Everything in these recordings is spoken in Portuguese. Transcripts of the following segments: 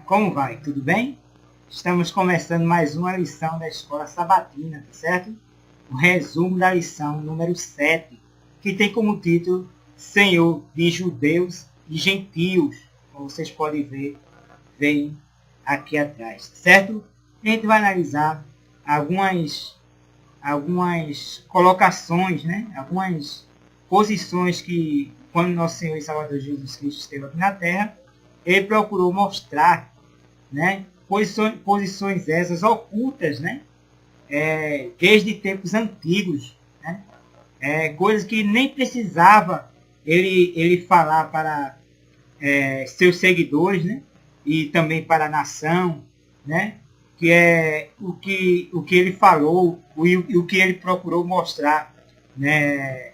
Como vai? Tudo bem? Estamos começando mais uma lição da Escola Sabatina, tá certo? O resumo da lição número 7, que tem como título Senhor de Judeus e Gentios. Como vocês podem ver, vem aqui atrás, tá certo? A gente vai analisar algumas colocações, né? Algumas posições que, quando nosso Senhor e Salvador Jesus Cristo esteve aqui na Terra, ele procurou mostrar, né? Posições essas ocultas, né? Desde tempos antigos, né? Coisas que nem precisava ele falar para seus seguidores, né? E também para a nação, né? Que é o que ele falou e o que ele procurou mostrar, né?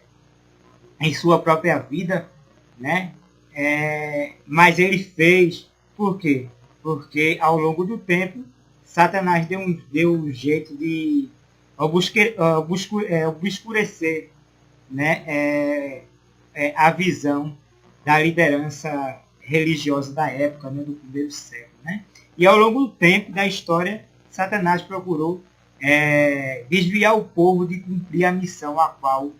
Em sua própria vida, né? Mas ele fez, por quê? Porque ao longo do tempo, Satanás deu um jeito de obscurecer, né? A visão da liderança religiosa da época, né? Do primeiro século, né? E ao longo do tempo da história, Satanás procurou desviar o povo de cumprir a missão a qual,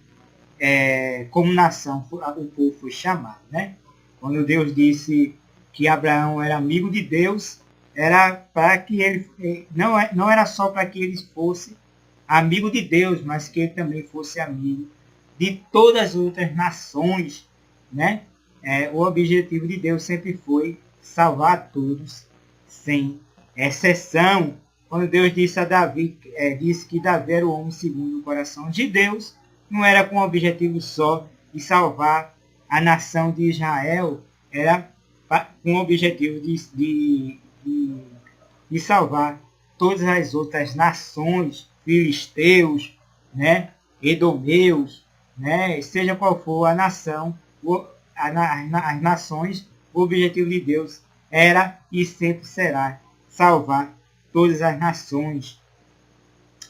como nação, o povo foi chamado, né? Quando Deus disse que Abraão era amigo de Deus, era para que ele não era só para que ele fosse amigo de Deus, mas que ele também fosse amigo de todas as outras nações, né? O objetivo de Deus sempre foi salvar todos, sem exceção. Quando Deus disse a Davi, disse que Davi era o homem segundo o coração de Deus, não era com o objetivo só de salvar a nação de Israel, era com o objetivo de salvar todas as outras nações, filisteus, né, edomeus, né, seja qual for a nação, as nações, o objetivo de Deus era e sempre será salvar todas as nações.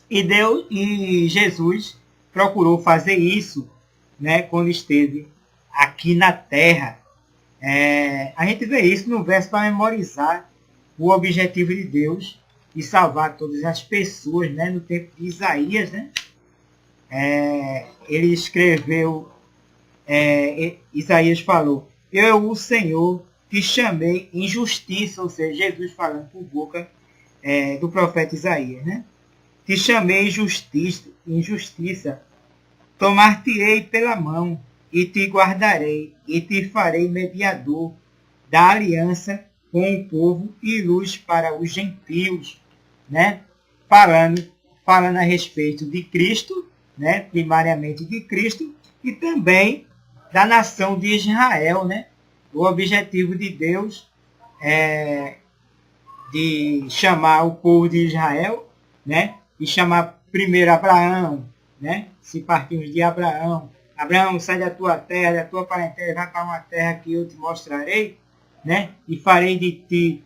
E Jesus procurou fazer isso, né, quando esteve aqui na Terra. A gente vê isso no verso para memorizar o objetivo de Deus e salvar todas as pessoas, né, no tempo de Isaías, né? Ele escreveu, Isaías falou: eu, o Senhor, te chamei em justiça, ou seja, Jesus falando por boca do profeta Isaías, né? Te chamei em justiça, tomar-te-ei pela mão, e te guardarei, e te farei mediador da aliança com o povo e luz para os gentios, né? Falando a respeito de Cristo, né? Primariamente de Cristo, e também da nação de Israel, né? O objetivo de Deus é de chamar o povo de Israel, né? E chamar primeiro Abraão, né? Se partimos de Abraão, sai da tua terra, da tua parentela, vai para uma terra que eu te mostrarei, né? E farei de ti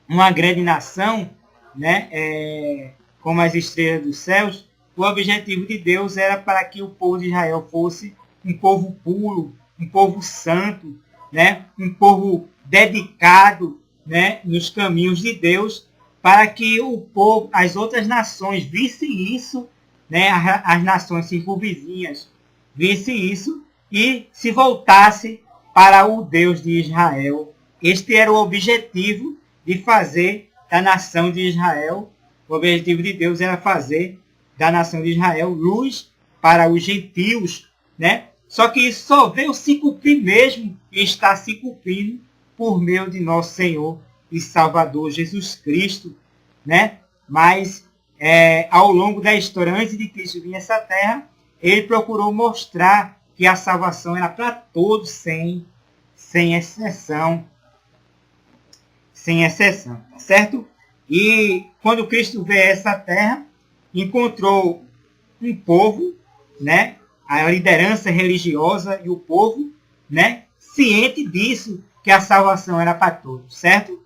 uma grande nação, né? Como as estrelas dos céus. O objetivo de Deus era para que o povo de Israel fosse um povo puro, um povo santo, né? Um povo dedicado, né? Nos caminhos de Deus, para que o povo, as outras nações vissem isso, né? As nações circunvizinhas vissem isso e se voltasse para o Deus de Israel. Este era o objetivo de fazer da nação de Israel. O objetivo de Deus era fazer da nação de Israel luz para os gentios, né? Só que isso só veio se cumprir mesmo e está se cumprindo por meio de nosso Senhor e Salvador Jesus Cristo, né? Mas ao longo da história, antes de Cristo vir a essa terra, ele procurou mostrar que a salvação era para todos, sem exceção. Sem exceção, tá certo? E quando Cristo veio a essa terra, encontrou um povo, né? A liderança religiosa e o povo, né? Ciente disso, que a salvação era para todos, certo?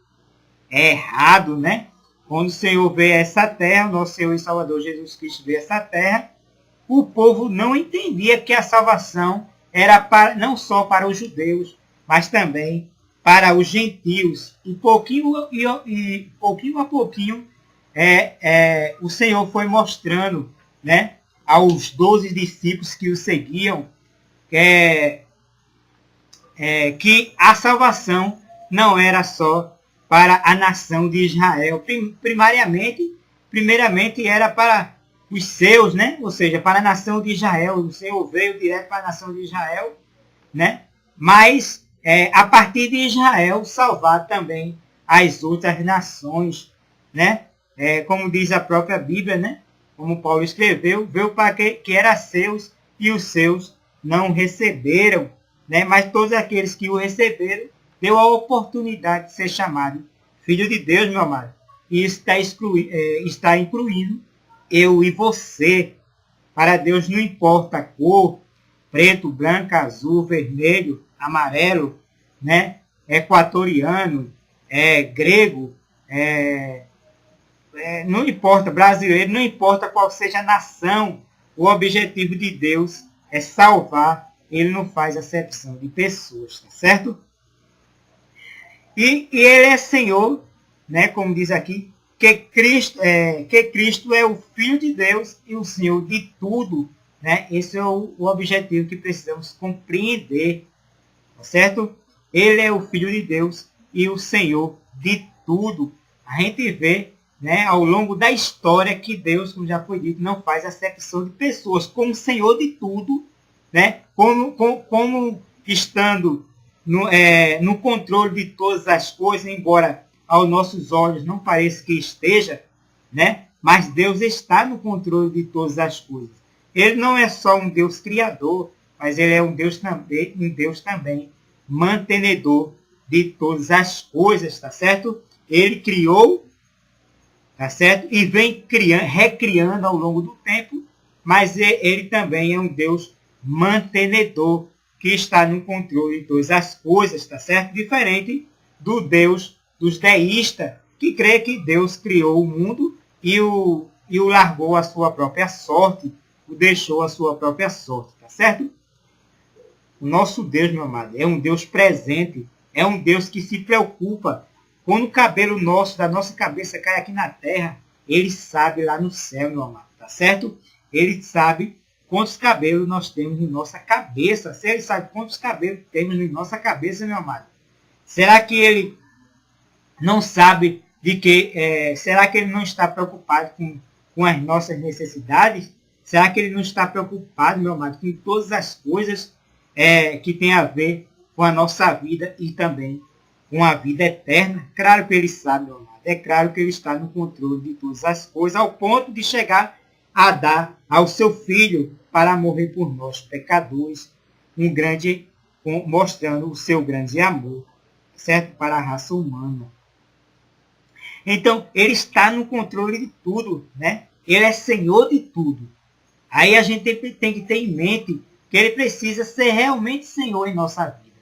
É errado, né? Quando o Senhor veio a essa terra, o nosso Senhor e Salvador Jesus Cristo veio a essa terra, o povo não entendia que a salvação era não só para os judeus, mas também para os gentios. E pouquinho a pouquinho o Senhor foi mostrando, né, aos 12 discípulos que o seguiam, que a salvação não era só para a nação de Israel. Primeiramente era para os seus, né? Ou seja, para a nação de Israel. O Senhor veio direto para a nação de Israel, né? Mas a partir de Israel salvar também as outras nações, né? Como diz a própria Bíblia, né? Como Paulo escreveu, veio para que era seus e os seus não receberam, né? Mas todos aqueles que o receberam, deu a oportunidade de ser chamado filho de Deus, meu amado. E isso está incluindo eu e você. Para Deus não importa a cor, preto, branco, azul, vermelho, amarelo, né? Equatoriano, grego, não importa, brasileiro, não importa qual seja a nação, o objetivo de Deus é salvar. Ele não faz acepção de pessoas, tá certo? E ele é Senhor, né, como diz aqui, que Cristo é o Filho de Deus e o Senhor de tudo, né? Esse é o objetivo que precisamos compreender, tá certo? Ele é o Filho de Deus e o Senhor de tudo. A gente vê, né, ao longo da história que Deus, como já foi dito, não faz acepção de pessoas, como Senhor de tudo, né? Como estando no controle de todas as coisas, embora aos nossos olhos não pareça que esteja, né? Mas Deus está no controle de todas as coisas. Ele não é só um Deus criador, mas ele é um Deus também mantenedor de todas as coisas, tá certo? Ele criou, tá certo? E vem recriando ao longo do tempo, mas ele também é um Deus mantenedor que está no controle de todas as coisas, tá certo? Diferente do Deus dos deístas, que crê que Deus criou o mundo e o largou à sua própria sorte, o deixou à sua própria sorte, tá certo? O nosso Deus, meu amado, é um Deus presente, é um Deus que se preocupa. Quando o cabelo da nossa cabeça cai aqui na terra, ele sabe lá no céu, meu amado, tá certo? Ele sabe quantos cabelos nós temos em nossa cabeça. Se ele sabe quantos cabelos temos em nossa cabeça, meu amado, será que ele não sabe será que ele não está preocupado com as nossas necessidades? Será que ele não está preocupado, meu amado, com todas as coisas que tem a ver com a nossa vida e também com a vida eterna? Claro que ele sabe, meu amado. É claro que ele está no controle de todas as coisas, ao ponto de chegar a dar ao seu filho para morrer por nós, pecadores, mostrando o seu grande amor, certo? Para a raça humana. Então, ele está no controle de tudo, né? Ele é Senhor de tudo. Aí a gente tem que ter em mente que ele precisa ser realmente Senhor em nossa vida.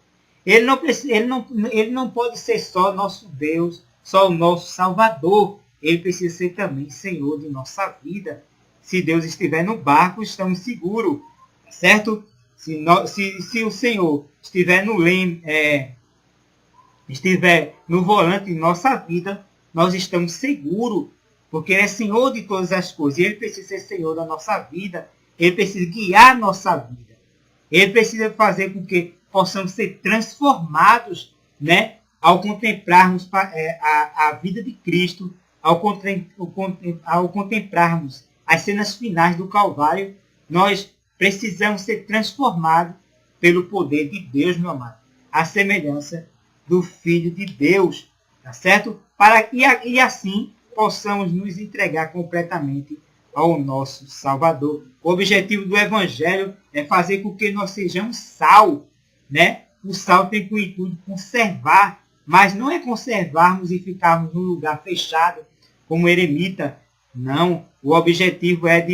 Ele não pode ser só nosso Deus, só o nosso Salvador. Ele precisa ser também Senhor de nossa vida. Se Deus estiver no barco, estamos seguros, certo? Se o Senhor estiver estiver no volante de nossa vida, nós estamos seguros, porque ele é Senhor de todas as coisas. E ele precisa ser Senhor da nossa vida. Ele precisa guiar a nossa vida. Ele precisa fazer com que possamos ser transformados, né? Ao contemplarmos a vida de Cristo, ao contemplarmos as cenas finais do Calvário, nós precisamos ser transformados pelo poder de Deus, meu amado. A semelhança do Filho de Deus, tá certo? Para que assim possamos nos entregar completamente ao nosso Salvador. O objetivo do Evangelho é fazer com que nós sejamos sal, né? O sal tem como intuito conservar, mas não é conservarmos e ficarmos num lugar fechado, como eremita. Não, o objetivo é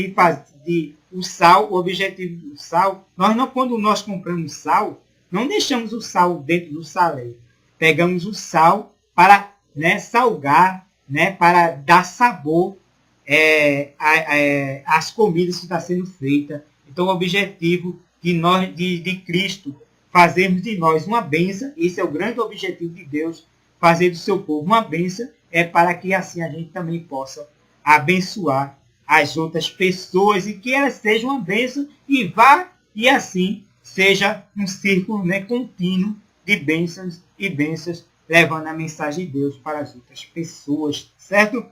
o objetivo do sal, quando nós compramos sal, não deixamos o sal dentro do saleiro. Pegamos o sal para, né, salgar, né, para dar sabor às comidas que estão sendo feitas. Então, o objetivo de Cristo fazermos de nós uma bênção. Esse é o grande objetivo de Deus, fazer do seu povo uma bênção, é para que assim a gente também possa abençoar as outras pessoas e que elas sejam uma bênção e assim seja um círculo, né, contínuo de bênçãos e bênçãos, levando a mensagem de Deus para as outras pessoas, certo?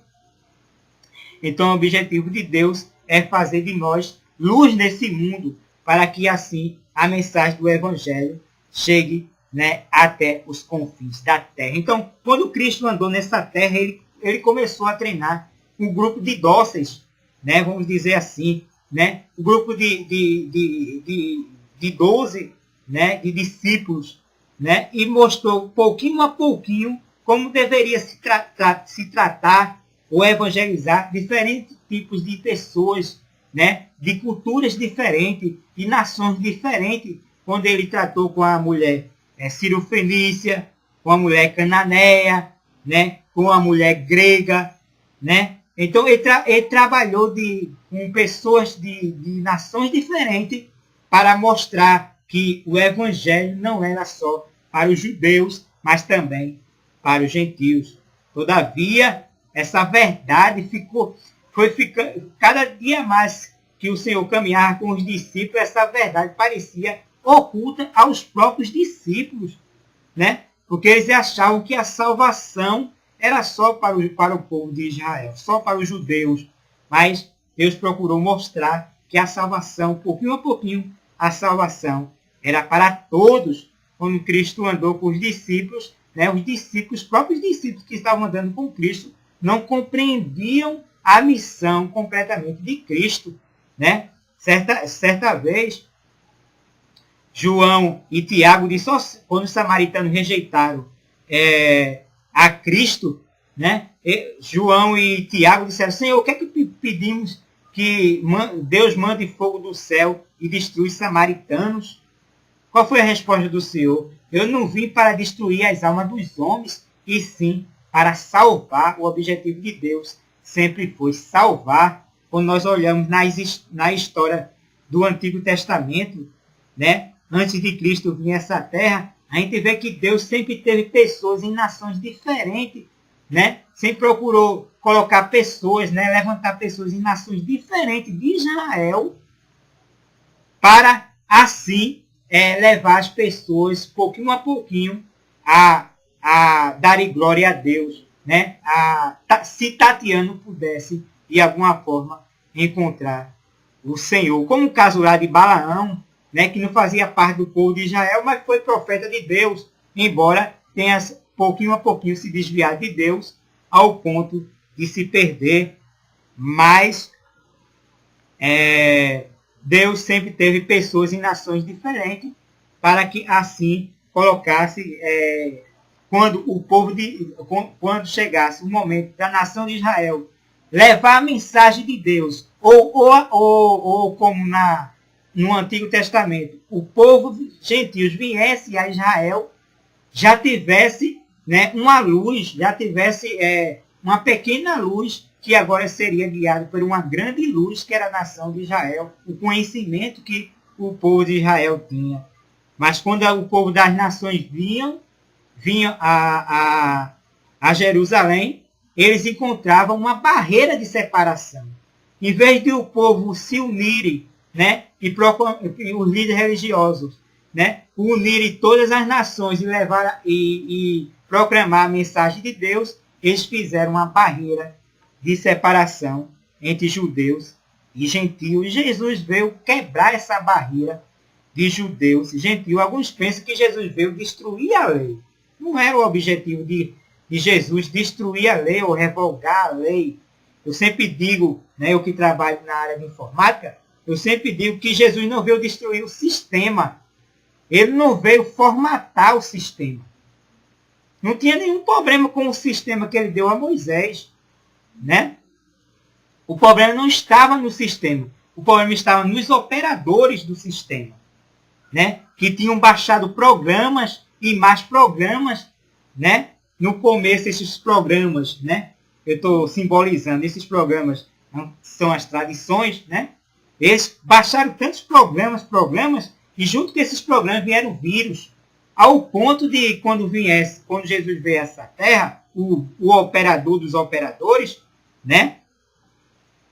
Então o objetivo de Deus é fazer de nós luz nesse mundo, para que assim a mensagem do Evangelho chegue, né, até os confins da terra. Então, quando Cristo andou nessa terra, ele começou a treinar um grupo de dóceis, né, vamos dizer assim, né, um grupo de 12, né, de discípulos, né, e mostrou pouquinho a pouquinho como deveria se tratar ou evangelizar diferentes tipos de pessoas, né, de culturas diferentes, de nações diferentes, quando ele tratou com a mulher Cirofenícia, com a mulher cananeia, né, com a mulher grega, né? Então ele trabalhou com pessoas de nações diferentes para mostrar que o evangelho não era só para os judeus, mas também para os gentios. Todavia, essa verdade foi ficando cada dia mais que o Senhor caminhava com os discípulos, essa verdade parecia oculta aos próprios discípulos, né? Porque eles achavam que a salvação era só para o povo de Israel, só para os judeus. Mas Deus procurou mostrar que a salvação, pouquinho a pouquinho, a salvação era para todos. Quando Cristo andou com os discípulos, né? Os próprios discípulos que estavam andando com Cristo, não compreendiam a missão completamente de Cristo, né? Certa vez, João e Tiago disseram, quando os samaritanos rejeitaram a Cristo, né? João e Tiago disseram: Senhor, o que é que pedimos que Deus mande fogo do céu e destrua os samaritanos? Qual foi a resposta do Senhor? Eu não vim para destruir as almas dos homens, e sim para salvar. O objetivo de Deus sempre foi salvar. Quando nós olhamos na história do Antigo Testamento, né, antes de Cristo vir a essa terra, a gente vê que Deus sempre teve pessoas em nações diferentes, né? Sempre procurou colocar pessoas, né, levantar pessoas em nações diferentes de Israel, para assim levar as pessoas, pouquinho a pouquinho, a darem glória a Deus, né? Se Tatiano pudesse, de alguma forma, encontrar o Senhor. Como o caso lá de Balaão, né, que não fazia parte do povo de Israel, mas foi profeta de Deus, embora tenha pouquinho a pouquinho se desviado de Deus, ao ponto de se perder. Mas Deus sempre teve pessoas em nações diferentes, para que assim colocasse, quando chegasse o momento da nação de Israel levar a mensagem de Deus, ou como no Antigo Testamento, o povo gentios viesse a Israel, já tivesse, né, uma luz, já tivesse uma pequena luz, que agora seria guiado por uma grande luz, que era a nação de Israel, o conhecimento que o povo de Israel tinha. Mas quando o povo das nações vinham a Jerusalém, eles encontravam uma barreira de separação. Em vez de o povo se unirem, né, e os líderes religiosos, né, unirem todas as nações e proclamar a mensagem de Deus, eles fizeram uma barreira de separação entre judeus e gentios. E Jesus veio quebrar essa barreira de judeus e gentios. Alguns pensam que Jesus veio destruir a lei. Não era o objetivo de Jesus destruir a lei ou revogar a lei. Eu sempre digo, né, eu que trabalho na área de informática, eu sempre digo que Jesus não veio destruir o sistema. Ele não veio formatar o sistema. Não tinha nenhum problema com o sistema que ele deu a Moisés, né? O problema não estava no sistema. O problema estava nos operadores do sistema, né? Que tinham baixado programas e mais programas, né? No começo, esses programas, né? Eu estou simbolizando, esses programas são as tradições, né? Eles baixaram tantos programas, E junto com esses problemas vieram vírus, ao ponto de quando Jesus veio a essa terra, o operador dos operadores, né?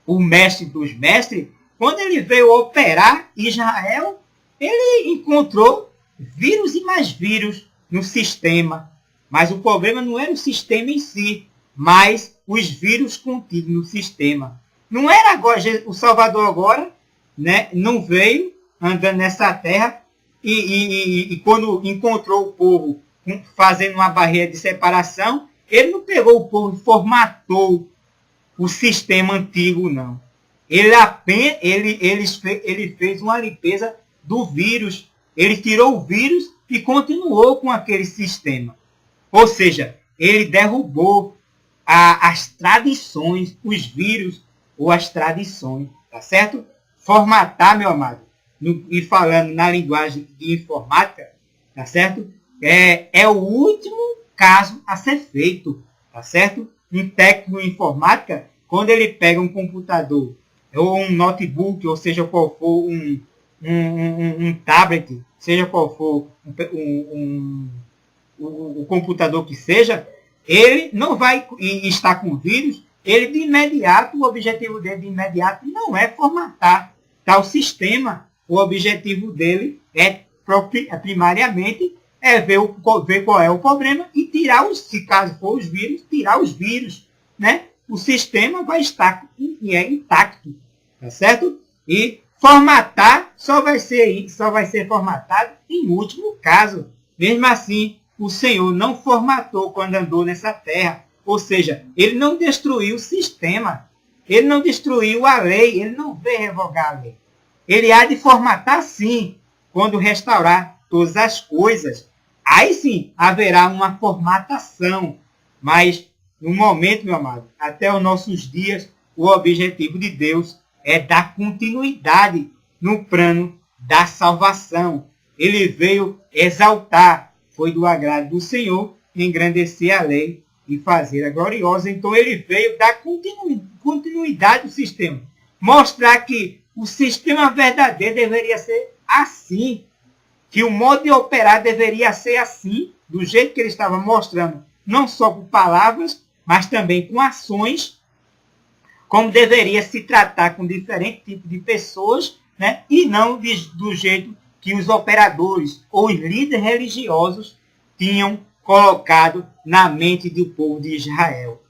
O mestre dos mestres, quando ele veio operar Israel, ele encontrou vírus e mais vírus no sistema. Mas o problema não era o sistema em si, mas os vírus contidos no sistema. Não era agora, o Salvador agora, né, não veio andando nessa terra e quando encontrou o povo fazendo uma barreira de separação, ele não pegou o povo e formatou o sistema antigo, não. Ele fez uma limpeza do vírus. Ele tirou o vírus e continuou com aquele sistema. Ou seja, ele derrubou as tradições, os vírus ou as tradições, tá certo? Formatar, meu amado, e falando na linguagem de informática, tá certo? É o último caso a ser feito, tá certo? Um técnico em informática, quando ele pega um computador, ou um notebook, ou seja qual for um tablet, seja qual for o computador que seja, ele não vai estar com vírus, ele de imediato, o objetivo dele de imediato não é formatar tal sistema. O objetivo dele primariamente ver qual é o problema e tirar se caso for os vírus, tirar os vírus, né? O sistema vai estar intacto, tá certo? E formatar só vai ser formatado em último caso. Mesmo assim, o Senhor não formatou quando andou nessa terra. Ou seja, ele não destruiu o sistema. Ele não destruiu a lei. Ele não veio revogar a lei. Ele há de formatar sim, quando restaurar todas as coisas. Aí sim, haverá uma formatação. Mas, no momento, meu amado, até os nossos dias, o objetivo de Deus é dar continuidade no plano da salvação. Ele veio exaltar, foi do agrado do Senhor, engrandecer a lei e fazer-a gloriosa. Então ele veio dar continuidade ao sistema. Mostrar que o sistema verdadeiro deveria ser assim. Que o modo de operar deveria ser assim, do jeito que ele estava mostrando, não só com palavras, mas também com ações, como deveria se tratar com diferentes tipos de pessoas, né? E não do jeito que os operadores ou os líderes religiosos tinham colocado na mente do povo de Israel.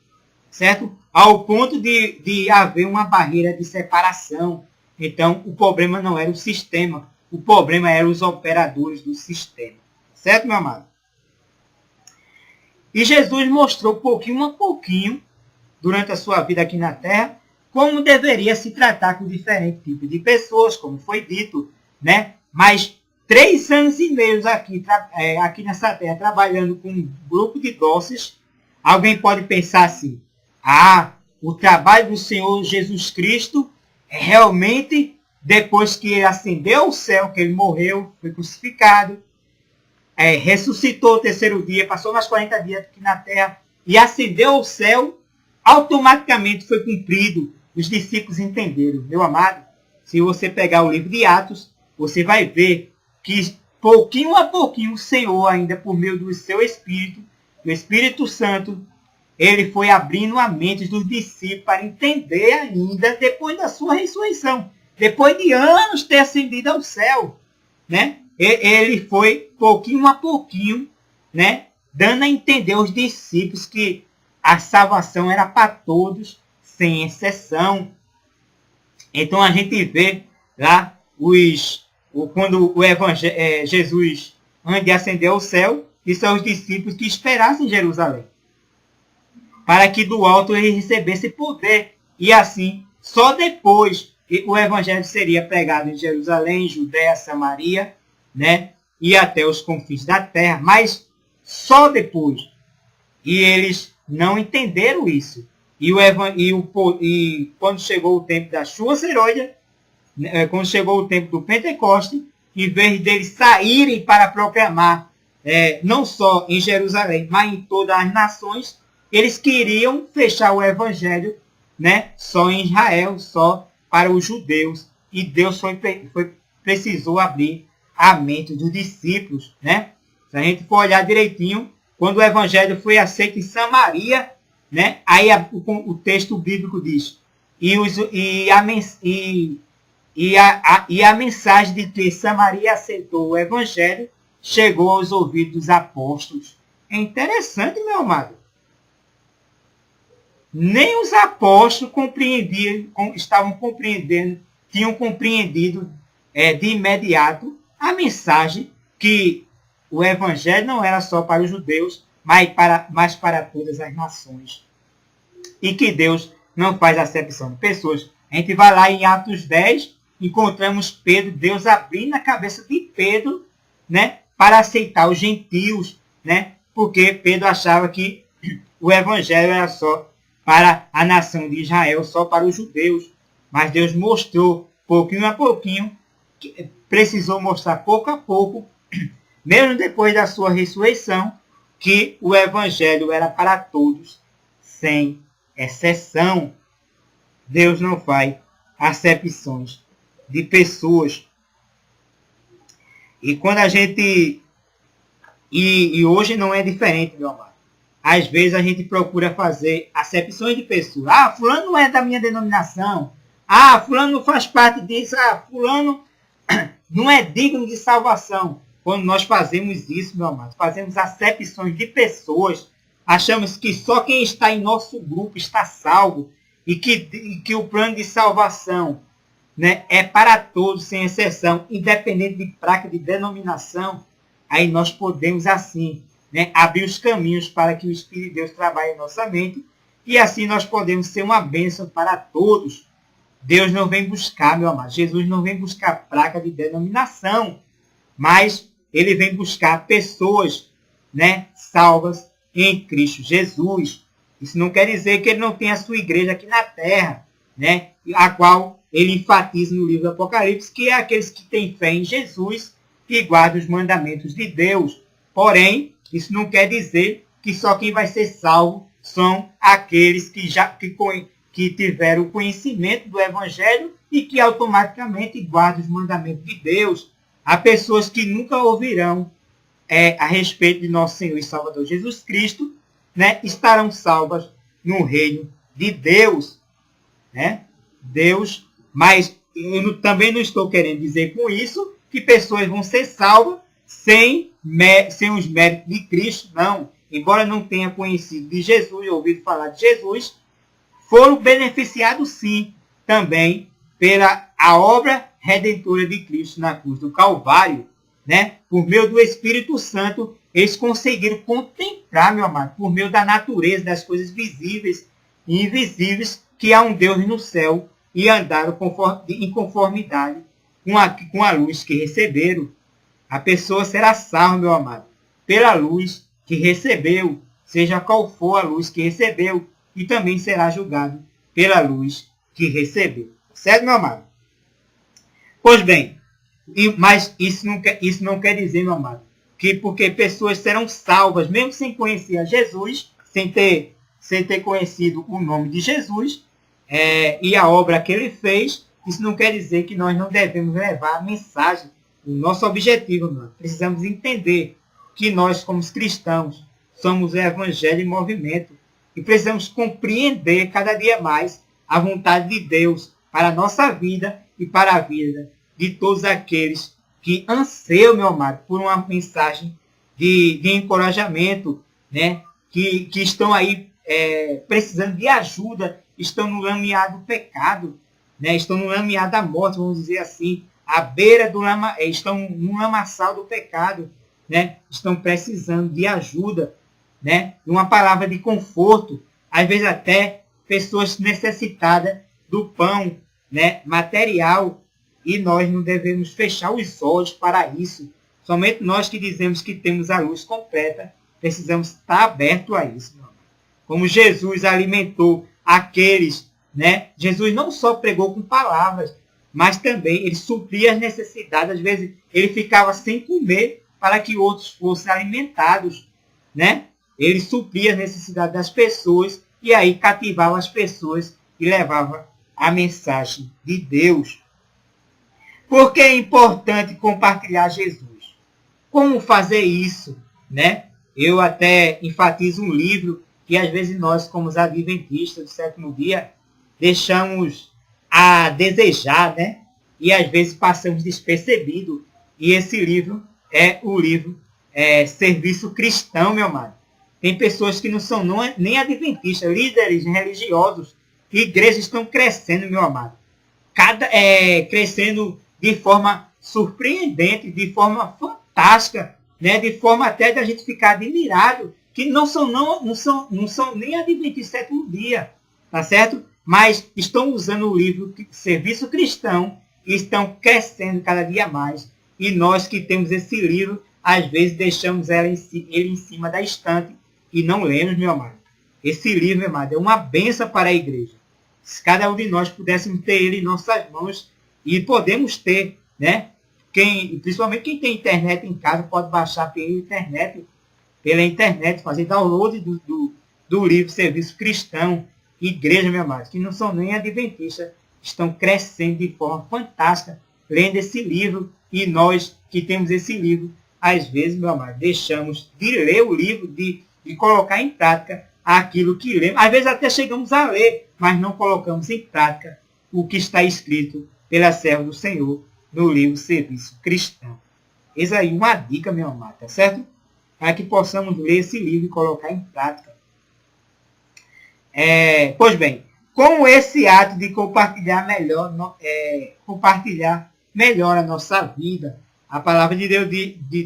Certo? Ao ponto de haver uma barreira de separação. Então, o problema não era o sistema. O problema eram os operadores do sistema. Certo, meu amado? E Jesus mostrou pouquinho a pouquinho, durante a sua vida aqui na Terra, como deveria se tratar com diferentes tipos de pessoas, como foi dito, né? Mas 3 anos e meio aqui nessa Terra, trabalhando com um grupo de doces, alguém pode pensar assim, o trabalho do Senhor Jesus Cristo é realmente, depois que ele ascendeu ao céu, que ele morreu, foi crucificado, ressuscitou o terceiro dia, passou mais 40 dias aqui na Terra e ascendeu ao céu, automaticamente foi cumprido. Os discípulos entenderam. Meu amado, se você pegar o livro de Atos, você vai ver que pouquinho a pouquinho o Senhor, ainda por meio do seu Espírito, do Espírito Santo, ele foi abrindo a mente dos discípulos para entender ainda depois da sua ressurreição. Depois de anos ter ascendido ao céu, né? Ele foi pouquinho a pouquinho, né, dando a entender aos discípulos que a salvação era para todos, sem exceção. Então a gente vê lá quando Jesus, antes de ascender ao céu, disse aos discípulos que esperassem em Jerusalém, para que do alto ele recebesse poder. E assim, só depois o evangelho seria pregado em Jerusalém, Judéia, Samaria, né, e até os confins da terra, mas só depois. E eles não entenderam isso. E quando chegou o tempo da chuva serôdia, quando chegou o tempo do Pentecoste, em vez deles saírem para proclamar, não só em Jerusalém, mas em todas as nações, eles queriam fechar o evangelho, né, só em Israel, só para os judeus. E Deus precisou abrir a mente dos discípulos, né? Se a gente for olhar direitinho, quando o evangelho foi aceito em Samaria, né? Aí o texto bíblico diz, e a mensagem de que Samaria aceitou o evangelho chegou aos ouvidos dos apóstolos. É interessante, meu amado. Nem os apóstolos tinham compreendido de imediato a mensagem que o evangelho não era só para os judeus, mas para todas as nações. E que Deus não faz acepção de pessoas. A gente vai lá em Atos 10, encontramos Pedro, Deus abrindo a cabeça de Pedro, né, para aceitar os gentios, né, porque Pedro achava que o evangelho era só para a nação de Israel, só para os judeus. Mas Deus mostrou, pouquinho a pouquinho, que precisou mostrar pouco a pouco, mesmo depois da sua ressurreição, que o evangelho era para todos, sem exceção. Deus não faz acepções de pessoas. E quando a gente... E hoje não é diferente, meu amado. Às vezes a gente procura fazer acepções de pessoas. Ah, fulano não é da minha denominação. Ah, fulano não faz parte disso. Ah, fulano não é digno de salvação. Quando nós fazemos isso, meu amado, fazemos acepções de pessoas, achamos que só quem está em nosso grupo está salvo e que o plano de salvação, né, é para todos, sem exceção, independente de placa de denominação, aí nós podemos assim, né, abrir os caminhos para que o Espírito de Deus trabalhe em nossa mente e assim nós podemos ser uma bênção para todos. Deus não vem buscar, meu amado, Jesus não vem buscar placa de denominação, mas ele vem buscar pessoas, né, salvas em Cristo Jesus. Isso não quer dizer que ele não tem a sua igreja aqui na terra, né, a qual ele enfatiza no livro do Apocalipse, que é aqueles que têm fé em Jesus e guardam os mandamentos de Deus. Porém, isso não quer dizer que só quem vai ser salvo são aqueles que tiveram o conhecimento do Evangelho e que automaticamente guardam os mandamentos de Deus. Há pessoas que nunca ouvirão a respeito de nosso Senhor e Salvador Jesus Cristo, né, estarão salvas no reino de Deus. Né? Deus, mas eu também não estou querendo dizer com isso que pessoas vão ser salvas sem os méritos de Cristo, não. Embora não tenha conhecido de Jesus, ouvido falar de Jesus, foram beneficiados sim, também, pela a obra redentora de Cristo na cruz do Calvário. Né? Por meio do Espírito Santo, eles conseguiram contemplar, meu amado, por meio da natureza, das coisas visíveis e invisíveis, que há um Deus no céu, e andaram em conformidade com a luz que receberam. A pessoa será salva, meu amado, pela luz que recebeu, seja qual for a luz que recebeu, e também será julgado pela luz que recebeu. Certo, meu amado? Pois bem, mas isso não quer dizer, meu amado, que porque pessoas serão salvas, mesmo sem conhecer a Jesus, sem ter conhecido o nome de Jesus e a obra que ele fez, isso não quer dizer que nós não devemos levar a mensagem. O nosso objetivo, mano, precisamos entender que nós, como cristãos, somos o Evangelho em movimento e precisamos compreender cada dia mais a vontade de Deus para a nossa vida e para a vida de todos aqueles que anseiam, meu amado, por uma mensagem de encorajamento, né? que estão aí precisando de ajuda, estão no lamiar do pecado, né? Estão no lamiar da morte, vamos dizer assim, à beira do estão no lamaçal do pecado, né? Estão precisando de ajuda, né? De uma palavra de conforto, às vezes até pessoas necessitadas do pão, né? Material, e nós não devemos fechar os olhos para isso. Somente nós que dizemos que temos a luz completa, precisamos estar abertos a isso. Como Jesus alimentou aqueles, né? Jesus não só pregou com palavras, mas também ele supria as necessidades. Às vezes ele ficava sem comer para que outros fossem alimentados, né? Ele supria as necessidades das pessoas e aí cativava as pessoas e levava a mensagem de Deus. Por que é importante compartilhar Jesus? Como fazer isso, né? Eu até enfatizo um livro que às vezes nós, como os adventistas do sétimo dia, deixamos a desejar, né? E às vezes passamos despercebido. E esse livro é o livro Serviço Cristão, meu amado. Tem pessoas que não são nem adventistas, líderes religiosos, igrejas estão crescendo, meu amado. Crescendo de forma surpreendente, de forma fantástica, né? De forma até da gente ficar admirado, que não são nem adventistas do sétimo dia, tá certo? Mas estão usando o livro Serviço Cristão e estão crescendo cada dia mais. E nós que temos esse livro, às vezes deixamos ele em cima da estante e não lemos, meu amado. Esse livro, meu amado, é uma bênção para a igreja. Se cada um de nós pudéssemos ter ele em nossas mãos, e podemos ter, né? Principalmente quem tem internet em casa pode baixar pela internet, fazer download do livro Serviço Cristão. Igreja, meu amado, que não são nem adventistas, estão crescendo de forma fantástica, lendo esse livro, e nós que temos esse livro, às vezes, meu amado, deixamos de ler o livro, de colocar em prática aquilo que lemos. Às vezes até chegamos a ler, mas não colocamos em prática o que está escrito pela serva do Senhor no livro Serviço Cristão. Eis aí uma dica, meu amado, tá certo? Para que possamos ler esse livro e colocar em prática. Pois bem, como esse ato de compartilhar melhor a nossa vida, a palavra de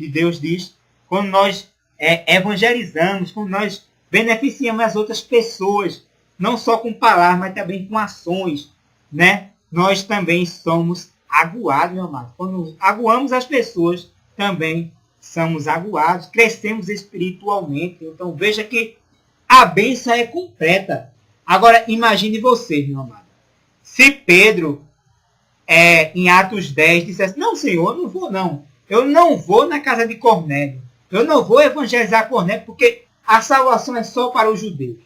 Deus diz, quando nós evangelizamos, quando nós beneficiamos as outras pessoas, não só com palavras, mas também com ações, né? Nós também somos aguados, meu amado. Quando aguamos as pessoas, também somos aguados, crescemos espiritualmente. Então veja que a bênção é completa. Agora imagine você, meu amado. Se Pedro, em Atos 10, dissesse, não, Senhor, eu não vou não. Eu não vou na casa de Cornélio. Eu não vou evangelizar Cornélio, porque a salvação é só para os judeus.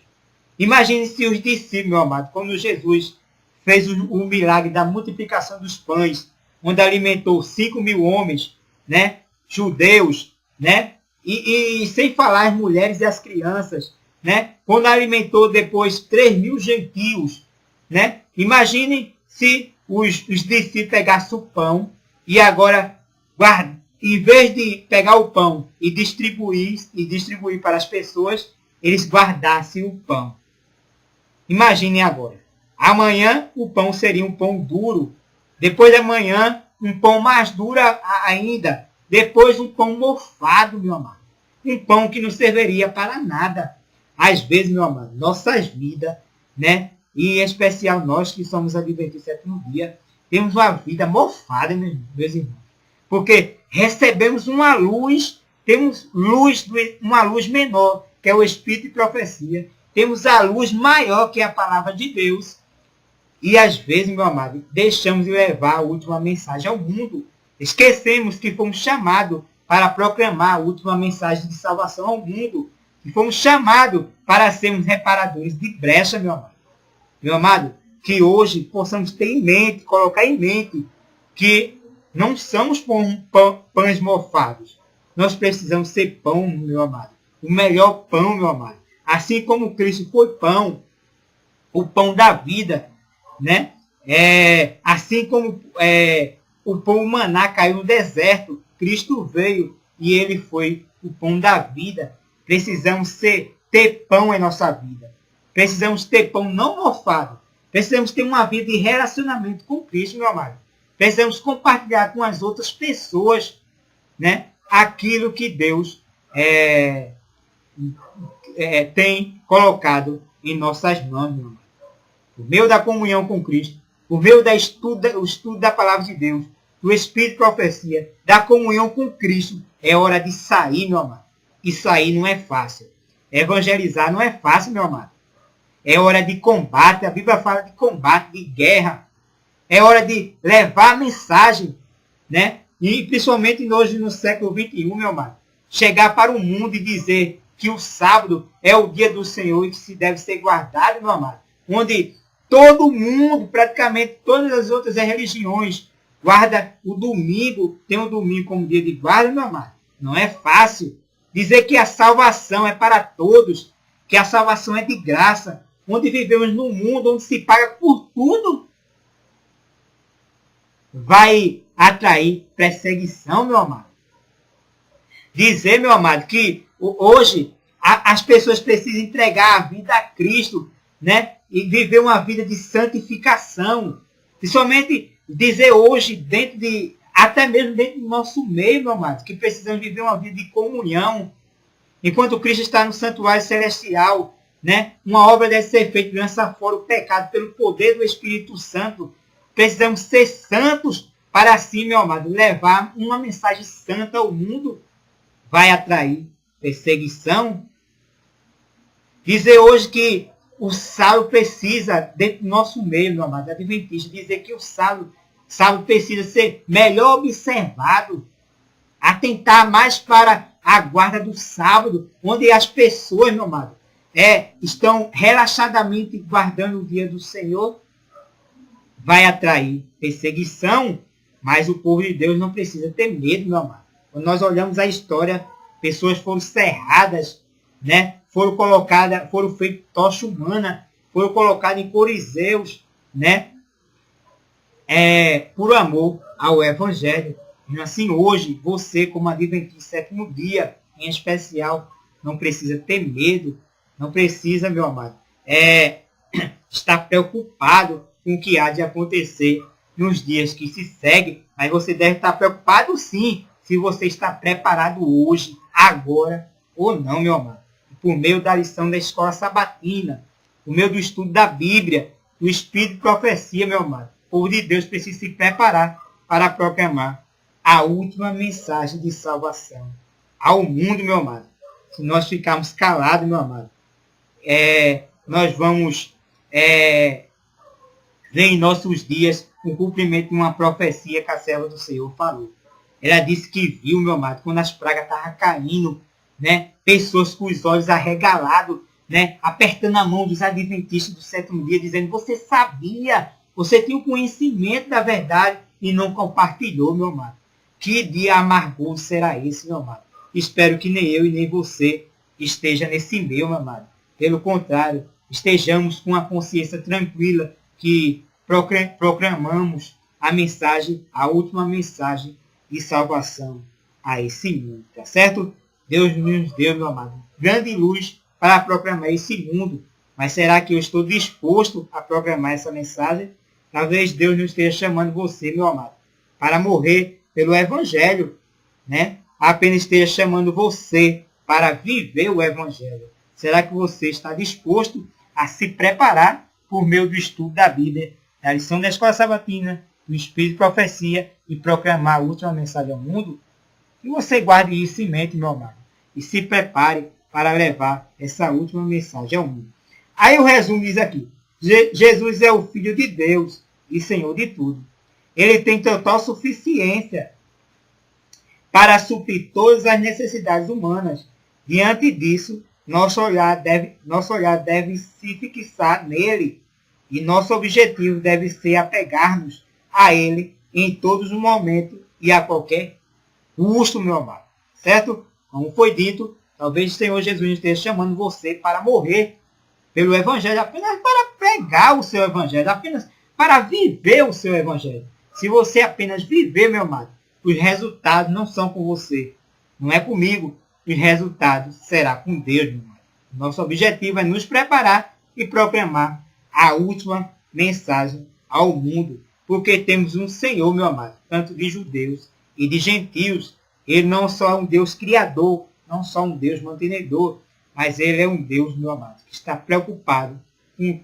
Imagine se os discípulos, meu amado, quando Jesus fez o milagre da multiplicação dos pães, onde alimentou 5.000 homens, né, judeus, né, e sem falar as mulheres e as crianças, né, quando alimentou depois 3.000 gentios, né, imagine se os discípulos pegassem o pão e agora, em vez de pegar o pão e distribuir para as pessoas, eles guardassem o pão. Imaginem agora. Amanhã o pão seria um pão duro. Depois de amanhã, um pão mais duro ainda. Depois um pão mofado, meu amado. Um pão que não serviria para nada. Às vezes, meu amado, nossas vidas, né? E em especial nós que somos adventistas do sétimo dia, temos uma vida mofada, meus irmãos. Porque recebemos uma luz, temos uma luz menor, que é o Espírito de profecia. Temos a luz maior, que é a palavra de Deus. E às vezes, meu amado, deixamos de levar a última mensagem ao mundo. Esquecemos que fomos chamados para proclamar a última mensagem de salvação ao mundo. Que fomos chamados para sermos reparadores de brecha, meu amado. Meu amado, que hoje possamos ter em mente, colocar em mente, que não somos pães mofados. Nós precisamos ser pão, meu amado. O melhor pão, meu amado. Assim como Cristo foi pão, o pão da vida, né? Assim como o pão maná caiu no deserto, Cristo veio e ele foi o pão da vida. Precisamos ter pão em nossa vida. Precisamos ter pão não mofado. Precisamos ter uma vida de relacionamento com Cristo, meu amado. Precisamos compartilhar com as outras pessoas, né, aquilo que Deus tem colocado em nossas mãos, meu amado. Por meio da comunhão com Cristo, por meio do estudo da palavra de Deus, do Espírito de profecia, da comunhão com Cristo, é hora de sair, meu amado. E sair não é fácil. Evangelizar não é fácil, meu amado. É hora de combate. A Bíblia fala de combate, de guerra. É hora de levar a mensagem, né? E principalmente hoje no século XXI, meu amado. Chegar para o mundo e dizer que o sábado é o dia do Senhor e que se deve ser guardado, meu amado. Onde todo mundo, praticamente todas as outras religiões, guarda o domingo, tem o domingo como dia de guarda, meu amado. Não é fácil. Dizer que a salvação é para todos, que a salvação é de graça, onde vivemos num mundo onde se paga por tudo, vai atrair perseguição, meu amado. Dizer, meu amado, que hoje as pessoas precisam entregar a vida a Cristo, né? E viver uma vida de santificação. Principalmente dizer hoje, até mesmo dentro do nosso meio, meu amado, que precisamos viver uma vida de comunhão. Enquanto Cristo está no santuário celestial, né? Uma obra deve ser feita de lançar fora o pecado pelo poder do Espírito Santo. Precisamos ser santos para assim, meu amado, levar uma mensagem santa ao mundo. Vai atrair perseguição. Dizer hoje que o salo precisa, dentro do nosso meio, meu amado, adventista, dizer que o salo precisa ser melhor observado, atentar mais para a guarda do sábado, onde as pessoas, meu amado, estão relaxadamente guardando o dia do Senhor, vai atrair perseguição, mas o povo de Deus não precisa ter medo, meu amado. Quando nós olhamos a história, pessoas foram cerradas, né? Foram feitas tocha humana, foram colocadas em corizeus, né? Por amor ao Evangelho. E assim, hoje, você, como adventista sétimo dia, em especial, não precisa ter medo, não precisa, meu amado, estar preocupado com o que há de acontecer nos dias que se seguem, mas você deve estar preocupado sim, se você está preparado hoje, agora ou não, meu amado. Por meio da lição da escola sabatina, por meio do estudo da Bíblia, do Espírito de profecia, meu amado. O povo de Deus precisa se preparar para proclamar a última mensagem de salvação ao mundo, meu amado. Se nós ficarmos calados, meu amado, nós vamos ver em nossos dias o cumprimento de uma profecia que a serva do Senhor falou. Ela disse que viu, meu amado, quando as pragas estavam caindo, né? Pessoas com os olhos arregalados, né? Apertando a mão dos adventistas do sétimo dia, dizendo: você sabia, você tinha o conhecimento da verdade e não compartilhou, meu amado. Que dia amargoso será esse, meu amado? Espero que nem eu e nem você esteja nesse meio, meu amado. Pelo contrário, estejamos com a consciência tranquila que proclamamos a mensagem, a última mensagem de salvação a esse mundo, tá certo? Deus nos deu, meu amado, grande luz para proclamar esse mundo. Mas será que eu estou disposto a proclamar essa mensagem? Talvez Deus não esteja chamando você, meu amado, para morrer pelo Evangelho, né? Apenas esteja chamando você para viver o Evangelho. Será que você está disposto a se preparar por meio do estudo da Bíblia, da lição da escola sabatina, do Espírito de profecia e proclamar a última mensagem ao mundo? Que você guarde isso em mente, meu amado, e se prepare para levar essa última mensagem ao mundo. Aí o resumo diz aqui: Jesus é o Filho de Deus e Senhor de tudo. Ele tem total suficiência para suprir todas as necessidades humanas. Diante disso, nosso olhar deve se fixar nele, e nosso objetivo deve ser apegar-nos a ele em todos os momentos e a qualquer custo, meu amado. Certo? Como foi dito, talvez o Senhor Jesus esteja chamando você para morrer pelo Evangelho, apenas para pregar o seu Evangelho, apenas para viver o seu Evangelho. Se você apenas viver, meu amado, os resultados não são com você, não é comigo. Os resultados será com Deus, meu amado. Nosso objetivo é nos preparar e proclamar a última mensagem ao mundo, porque temos um Senhor, meu amado, tanto de judeus e de gentios. Ele não só é um Deus criador, não só um Deus mantenedor, mas ele é um Deus, meu amado, que está preocupado com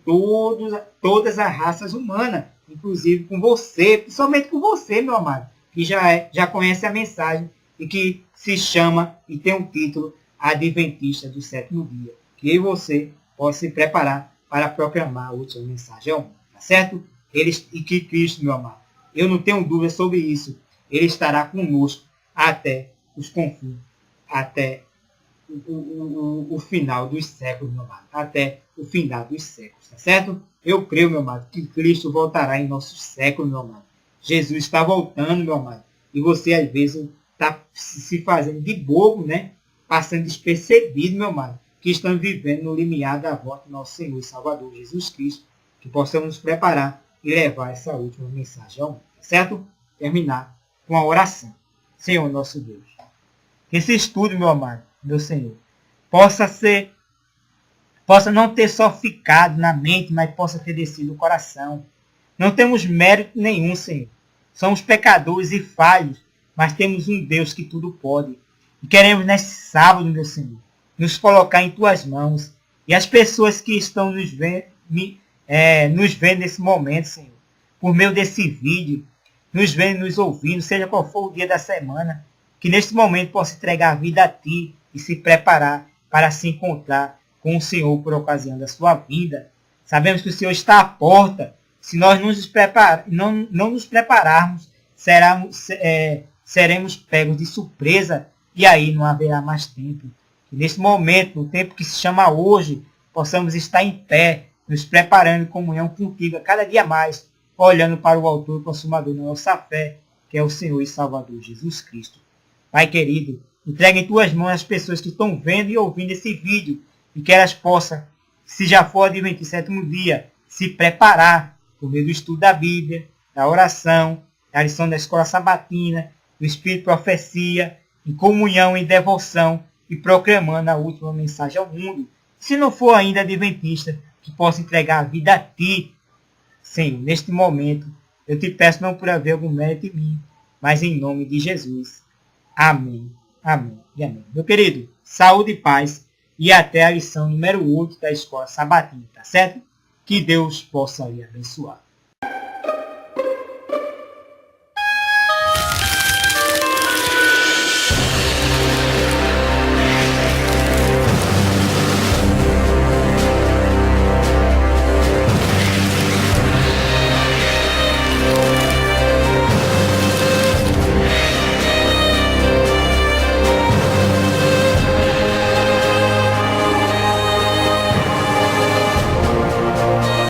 todas as raças humanas, inclusive com você, principalmente com você, meu amado, que já conhece a mensagem e que se chama e tem um título Adventista do sétimo dia. Que eu e você possa se preparar para proclamar a última mensagem ao mundo, tá certo? E que Cristo, meu amado, eu não tenho dúvida sobre isso, ele estará conosco até os confins, até o final dos séculos, meu amado. Até o final dos séculos, tá certo? Eu creio, meu amado, que Cristo voltará em nosso século, meu amado. Jesus está voltando, meu amado. E você, às vezes, está se fazendo de bobo, né? Passando despercebido, meu amado. Que estamos vivendo no limiar da volta do nosso Senhor e Salvador Jesus Cristo. Que possamos nos preparar e levar essa última mensagem ao mundo. Certo? Terminar com a oração. Senhor nosso Deus. Que esse estudo, meu amado, meu Senhor, possa não ter só ficado na mente, mas possa ter descido no coração. Não temos mérito nenhum, Senhor. Somos pecadores e falhos, mas temos um Deus que tudo pode. E queremos nesse sábado, meu Senhor, nos colocar em Tuas mãos. E as pessoas que estão nos vendo nesse momento, Senhor, por meio desse vídeo, nos vendo, nos ouvindo, seja qual for o dia da semana, que neste momento possa entregar a vida a Ti e se preparar para se encontrar com o Senhor por ocasião da sua vida. Sabemos que o Senhor está à porta. Se nós não nos prepararmos, seremos pegos de surpresa e aí não haverá mais tempo. Que neste momento, no tempo que se chama hoje, possamos estar em pé, nos preparando em comunhão contigo a cada dia mais, olhando para o autor e consumador da nossa fé, que é o Senhor e Salvador Jesus Cristo. Pai querido, entrega em Tuas mãos as pessoas que estão vendo e ouvindo esse vídeo e que elas possam, se já for adventir sétimo dia, se preparar por meio do estudo da Bíblia, da oração, da lição da escola sabatina, do Espírito de Profecia, em comunhão e devoção e proclamando a última mensagem ao mundo. Se não for ainda adventista, que possa entregar a vida a Ti, Senhor, neste momento. Eu te peço não por haver algum mérito em mim, mas em nome de Jesus. Amém, amém e amém. Meu querido, saúde e paz e até a lição número 8 da escola sabatina, tá certo? Que Deus possa lhe abençoar.